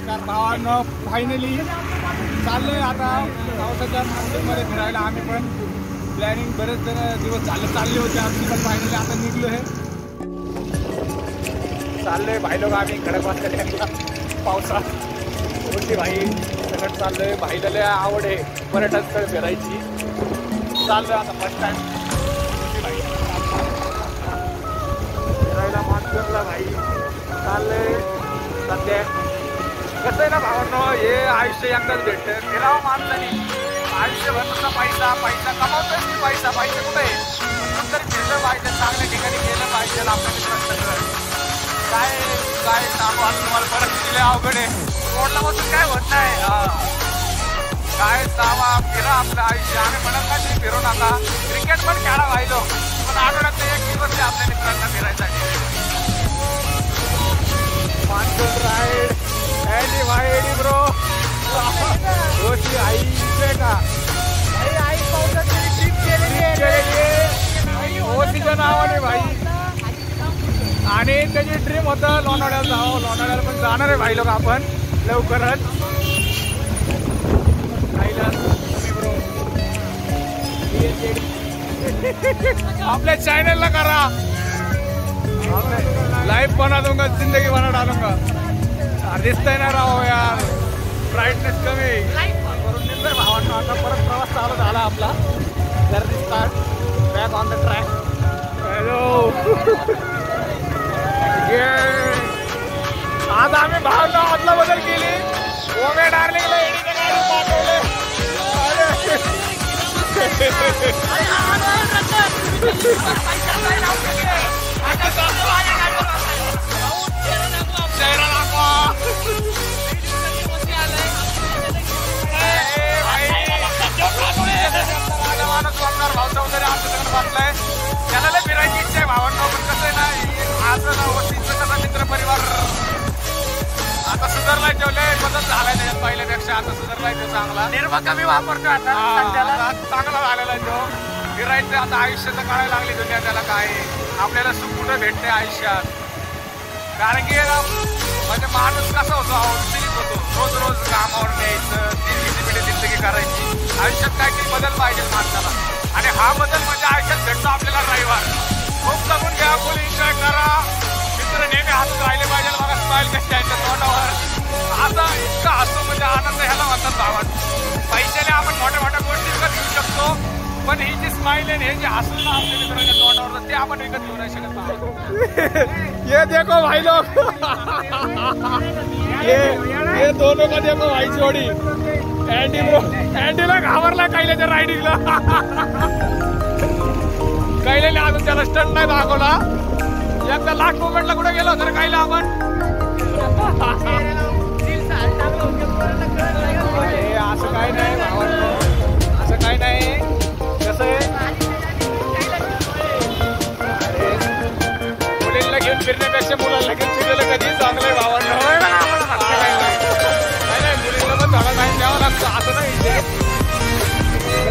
नमस्कार भावांनो, फायनली चाललोय आता पावसाच्या मार्केटमध्ये फिरायला. आम्ही पण प्लॅनिंग बरेच दिवस झाले चालले होते आमची, पण फायनली आता निघलो हे चाललोय भाई लोक. आम्ही खडकवासला पावसात कोणती भाई सगळं चाललोय. भाईला लय आवड आहे पर्यटन स्थळ फिरायची. चाललोय आता फर्स्ट टाइम फिरायला मान्सूनला भाई चाललंय. सध्या कसं आहे ना भावांनो, हे आयुष्य एकदाच भेटतं. फिरावं माणसाने आयुष्यभर नुसता पैसा पैसा कमावतोय की पैसा कुठे आहे. नंतर फिरलं पाहिजे, चांगल्या ठिकाणी गेलं पाहिजे. आपल्याला काय काय सांगू आज तुम्हाला, परिस्थिती अवघड आहे. रोडला बसून काय होत नाही. काय जावा फिरा आपलं आयुष्य. आम्ही म्हणत नाही फिरू नका, क्रिकेट पण खेळा राहिलो, पण आठवड्यात एक दिवस आपल्या मित्रांना फिरायसाठी. मान्सून राईड एडी भाई एडी ब्रो गोष्टी आई का आई पावसाची ट्रिप केलेली आहे ओसीच्या नावाने भाई. आणि त्याची ड्रीम होतं लोणावळ्याला जावं. लोणावळ्याला पण जाणार आहे भाई लोक आपण लवकरच. आपल्या चॅनलला करा, लाइफ बना दूंगा, जिंदगी बना डालूंगा. दिसतंय ना राव यार, ब्राईटनेस कमी करून निघतोय भावांना. आता परत प्रवास चालू झाला आपला. जर दिसतात back on the track. Hello आज आम्ही भावांना आदला बदल केली. ओमे डार्लिंगला एडीच्या गाडी पाठवले. त्याला फिरायची इच्छा आहे भावांना. पण कसं आहे ना, आज कसा मित्र परिवार आता सुधारलाय. जेवले बदल झालाय त्याच्यात पहिल्यापेक्षा. आता सुधारलाय तो चांगला. निर्मा कमी वापरतो आता, चांगला झालेला आहे तो. फिरायचं आता आयुष्याचं कळायला लागली दुनिया त्याला काय आपल्याला सुख कुठं भेटते आयुष्यात. कारण की म्हणजे माणूस कसा होतो, अवसरीत होतो. रोज रोज कामावर न्यायचं, ती जिंदगी करायची. आयुष्यात काहीतरी बदल पाहिजे माणसाला. आणि हा बदल म्हणजे आयुष्यात भेटतो आपल्याला रविवार. खूप जगून घ्या, फुल एन्जॉय करा. मित्र नेहमी हसत राहिले पाहिजे. बघा स्माइल कशी आहे तोंडावर. आता इतका हसतो म्हणजे आनंद ह्याला म्हणतात भावात. पैशाने आपण मोठ्या मोठ्या गोष्टी विकत घेऊ शकतो, पण ही जी स्माइल आहे, हे जे हसलं ना आपल्या मित्राच्या तोंडावर, ते आपण विकत घेऊ नाही शकत. ये देखो भाई लोग, ये दोनों का देखो भाई जोडी. अँडी ब्रो, अँडीला घाबरला कैल्याच्या रायडिंगला. कैल्याने अजून त्याला स्टंट नाही दाखवला. एकदा लाख मोमेंटला कुठे गेलो तर कैला आपण असं काही नाही भावांनो, असं काही नाही. कसं आहे, मुलींना घेऊन फिरण्यापेक्षा मुलांना घेऊन फिरलेलं कधी चांगलं आहे भावांनो. नाही मुलींना पण थोडा टाइम द्यावा लागतो, असं नाही.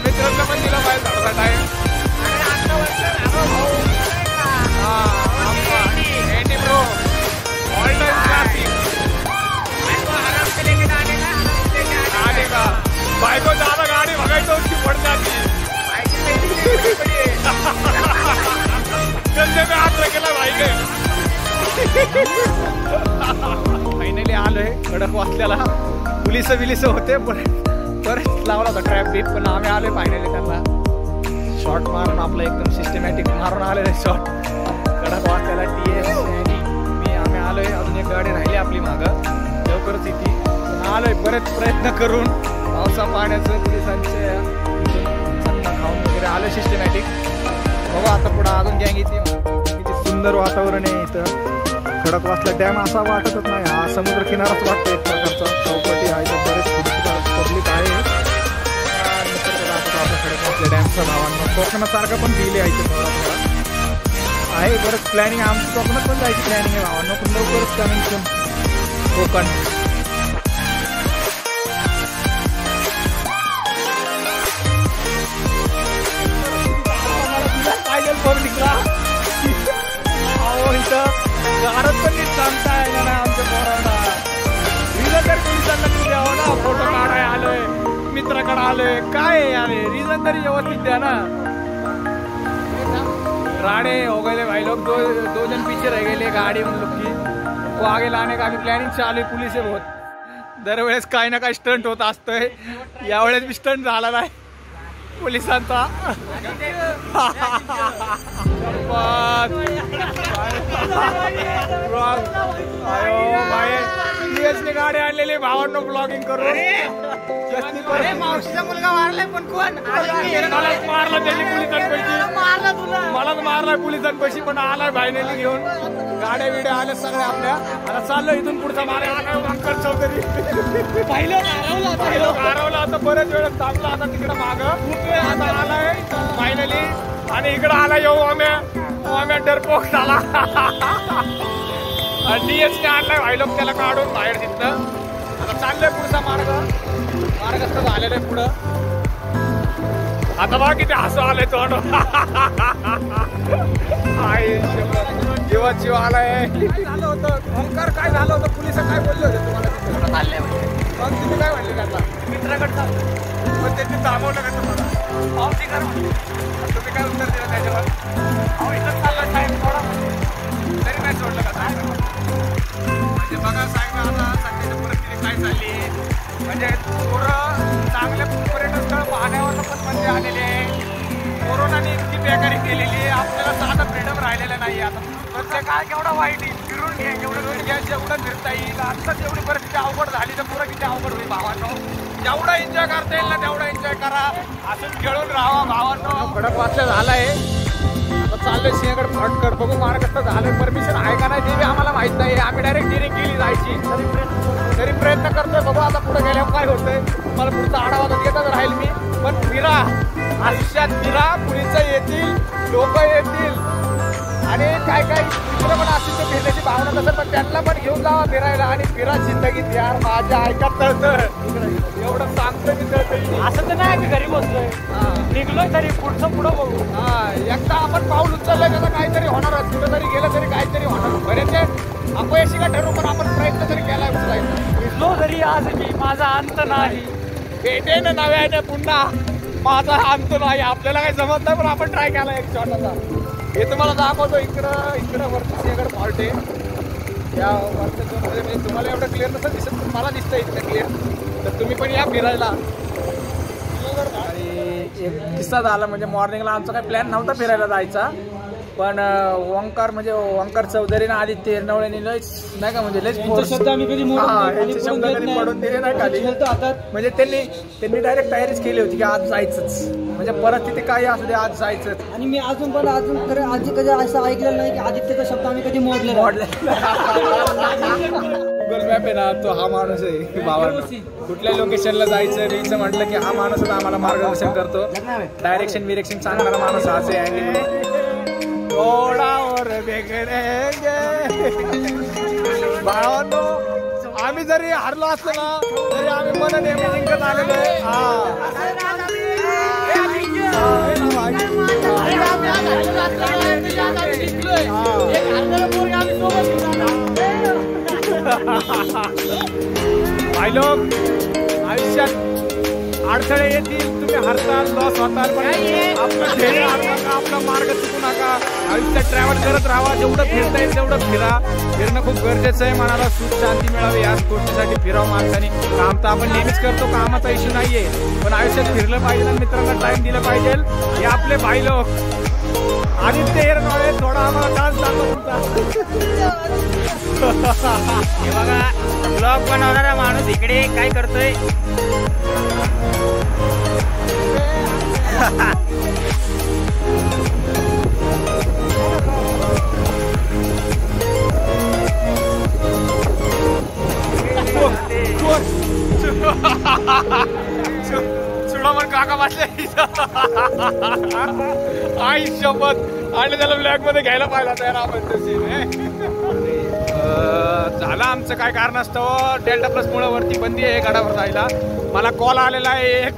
मित्रांना पण दिला पाहिजे थोडासा टाइम. एंडी ब्रो ऑल टाइम क्लासिक. बायको ज्यादा गाडी बघायचं उसकी पड जाती. गंदे में हात केला भाई के. फायनली आलोय खडकवासल्याला. पोलिस बिलिस होते पण परत लावला होता ट्रॅफिक. पण आम्ही आलोय फायनली. त्यांना शॉर्ट मारून आपलं एकदम सिस्टमॅटिक मारून आलेलं शॉर्ट खडकवासल्याला. TS मी आम्ही आलोय. अजून एक गाडी राहिली आपली मागं, लवकरच येते. आलोय बरेच प्रयत्न करून पावसा पाण्याचं पोलिसांचे चांगला खाऊन वगैरे आलं सिस्टमॅटिक. बघा आता पुढं अजून गँग येते. किती सुंदर वातावरण आहे इथं. खडकवासला डॅम असा वाटतच नाही, हा समुद्र किनाराच वाटतो एक प्रकारचा. चौकटी आहे तर बरेच पब्लिक आहे. आपल्या खडकवासला डॅमचा भावांना कोकणासारखं पण दिले आहे इथं आहे. बरंच प्लॅनिंग आमचं कोकणात पण जायची प्लॅनिंग आहे भावांना. पण लवकरच कमिंग कोकण. इथं गारच पण नीट सांगता येणार नाही आमच्या पोरांना. तुमच्याकडे आलोय काय यार रीजन तरी व्यवस्थित द्या ना। राडे हो गए भाई लोग, दो जन पीछे रह गए गाड़ी उन लोग की, वो आगे लाने का अभी प्लॅनिंग चालू आहे। पुलिस आहे बहुत दरवेळेस काही ना काही स्टंट होत असतोय, यावेळेस बी स्टंट झाला नाही पोलिसांचा। भाई गाडी आणलेली भावांनो ब्लॉगिंग करून मावशीचा मुलगा मारलाय पण कोण मारला त्यांनी पोलिसांपाशी, मलाच मारलाय पोलिसांपाशी पण आलाय भाईनेली घेऊन गाड्या बिड्या आल्या सगळ्या आपल्या। आता चाललो इथून पुढचा मारायला अंकल चौधरी पाहिलं हरवला आता बरेच वेळ थांबला, आता तिकडे माग आता आलाय फायनली आणि इकडे आला येऊ आम्ही डरपोक झाला। डीएसने आणलाय भाई लोक त्याला काढून बाहेर तिथं। आता चाललंय पुढचा मार्ग असं झालेलं आहे पुढं। आता बघा किती हसू आलंय तोंड, जीव आलाय। काय झालं होतं ओंकार, काय झालं होतं पोलिस काय बोलले होते तुम्हाला? चालले मग तुम्ही काय म्हणले त्यांना? मित्राकडे चाललं पण त्यांनी थांबवलं का तुम्हाला? पावती कर तुम्ही काय उत्तर दिलं त्याच्यावर? अहो इथं चाललं साहेब थोडा तरी नाही सोडलं का साहेब? म्हणजे बघा साहेब आता सध्याची परिस्थिती काय चालली आहे, म्हणजे पोरं चांगले पर्यटन स्थळ पाहण्यावर पण म्हणजे आलेले आहे। कोरोनाने इतकी बेकारी केलेली आहे, आपल्याला साधा फ्रीडम राहिलेला नाही। आता प्रत्येक काय केवढा वाईट फिरून घ्या, जेवढं वेळ घ्या जेवढं फिरता येईल। आत्ताच एवढी परिस्थिती अवघड झाली तर पुढं किती अवघड होईल भावांनो। जेवढा एन्जॉय करता येईल ना तेवढा एन्जॉय करा, असंच खेळून राहा भावांनो। खडक वाचलं झालंय, आता चाललंय सिंहगड फटकड बघू मार्ग कसं झालंय, परमिशन आहे का नाही ते बी आम्हाला माहित नाही। आम्ही डायरेक्ट डिरिंग केली जायची, तरी प्रयत्न करतोय बघू आता पुढे गेल्यावर काय होतंय। मला पुढचा आढावा तर घेतच राहील मी, पण फिरा आयुष्यात फिरा, पुलिस येतील लोक येतील आणि काय काय दुसरं पण असतील तर फिरण्याची भावना नसेल पण त्यांना पण घेऊन जावा फिरायला आणि फिरा जिंदगीत यार। माझ्या ऐकत तळतंय एवढं सांगतोय मी तळतंय, असं तर नाही मी घरी बसलोय निघलोय तरी पुढचं पुढं बघू। एकदा आपण पाऊल उचललंय त्याचा काहीतरी होणारच, कुठं तरी गेलं तरी काहीतरी होणार। बरेच अपयशी का ठरू पण आपण प्रयत्न तरी केलाय उचलायचा। भिजलो तरी आज मी, माझा अंत नाही, भेटेन नव्याने पुन्हा माझा अंत नाही। आपल्याला काही जमत नाही पण आपण ट्राय केला एक छोटासा, हे तुम्हाला दाखवतो। इकडं वरती सिंहगड फॉल्ट आहे, या वरच्या झोनमध्ये म्हणजे तुम्हाला एवढं क्लिअर नसतं दिसत पण मला दिसतं इकडे क्लिअर, तर तुम्ही पण या फिरायला। आणि एक किस्सा झाला म्हणजे मॉर्निंगला आमचा काही प्लॅन नव्हता फिरायला जायचा, पण ओंकार म्हणजे ओंकार चौधरीने आदित्य हिरनवळेने नाही का म्हणजे शब्द कधी पडून दिले नाही खाली, म्हणजे त्यांनी डायरेक्ट तयारीच केली होती की आज जायचंच, म्हणजे परिस्थिती काही असू दे आज जायचंच। आणि मी अजून खरं आधी कधी असं ऐकलेलं नाही की आदित्यचा शब्द आम्ही कधी मोडले। गुगल मॅप आहे ना तो हा माणूस आहे भावांना, कुठल्या लोकेशनला जायचं रीचं म्हटलं की हा माणूस आम्हाला मार्गदर्शन करतो, डायरेक्शन चांगला माणूस हाच आहे। थोडा और बिगडेंगे भावांनो, आम्ही जरी हरलो असलो ना तरी आम्ही मन नेहमी जिंकत आलेलो आहे। भाई लोग आयुष्यात अडथळे येतील, तुम्ही हरताल लॉस होताल पण आपलं ध्येय हारू नका, आपला मार्ग चुकू नका। आयुष्यात ट्रॅव्हल करत राहा, जेवढं फिरता येईल तेवढं फिरा। फिरणं खूप गरजेचं आहे, मनाला सुख शांती मिळावी याच गोष्टीसाठी फिरावं माणसाने। काम तर आपण नेहमीच करतो, कामाचा इश्यू नाहीये, पण आयुष्यात फिरलं पाहिजे आणि मित्रांना टाइम दिलं पाहिजे। हे आपले भाई लोक आदित्य हिरनवळे, थोडा आम्हाला डान्स दाखव तुमचा। हे बघा ब्लॉग बनवणारा माणूस इकडे काय करतोय, सुडामन काका बसले आई शपथ, आणि त्याला ब्लॅक मध्ये घ्यायला पाहिला तयार आपण झालं आमचं काय कारण असतं डेल्टा प्लस मुळे वरती बंदी आहे गडावर जायला। मला कॉल आलेला आहे एक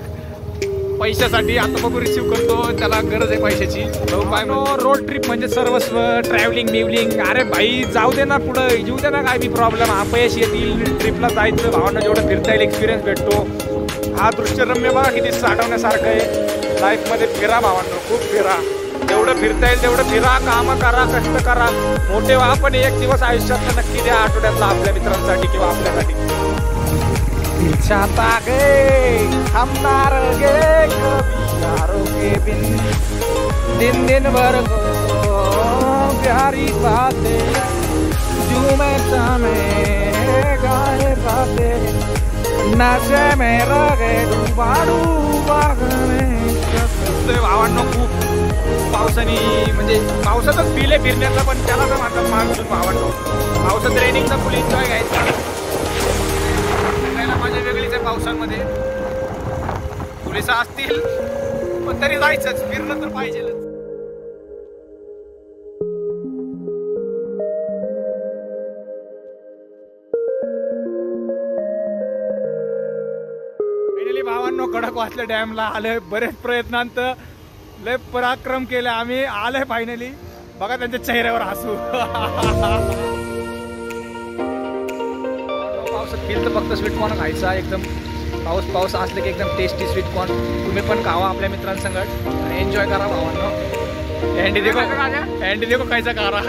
पैशासाठी, आता बघू रिसिव्ह करतो, त्याला गरज आहे पैशाची। रोड ट्रिप म्हणजे सर्वस्व, ट्रॅव्हलिंग बिवलिंग, अरे भाई जाऊ दे ना पुढं, येऊ दे ना काय बी प्रॉब्लेम, अपयश येतील, ट्रिपला जायचं भावांना जेवढं फिरता येईल एक्सपिरियन्स भेटतो। हा दृश्यरम्य बघा किती साठवण्यासारखं आहे. लाईफ मध्ये फिरा भावांनो, खूप फिरा. जेवढं फिरता येईल तेवढं फिरा, काम करा, कष्ट करा, मोठे व्हा. पण एक दिवस आयुष्यात नक्की द्या आठवड्यातला आपल्या मित्रांसाठी किंवा आपल्यासाठी. चाहता गे हम ना रहे कभी यारों के बिन, दिन दिन भर को प्यारी बातें झूमे में गाए बातें, नशे में रगे डूबा डूबा भावांनो. खूप पावसाने म्हणजे पावसातच फिले फिरण्याचा, पण त्याला तर म्हणतात मान्सून भावांनो. पावसात रेनिंगचा फुल एन्जॉय घ्यायचा. मजा वेगळीच आहे पावसांमध्ये. पोलिसा असतील पण तरी जायचंच, फिरणं तर पाहिजेच. फायनली भावांनो खडकवासला डॅमला आलोय. बरेच प्रयत्नांत लय पराक्रम केले आम्ही, आलोय फायनली. बघा त्यांच्या चेहऱ्यावर हसू. पावसात गेलं तर फक्त स्वीटकॉर्न खायचा. एकदम पाऊस असले की एकदम टेस्टी स्वीटकॉर्न तुम्ही पण खावा आपल्या मित्रांसंगत आणि एन्जॉय करा भावांनो. अँडी देखो खायचा कारा.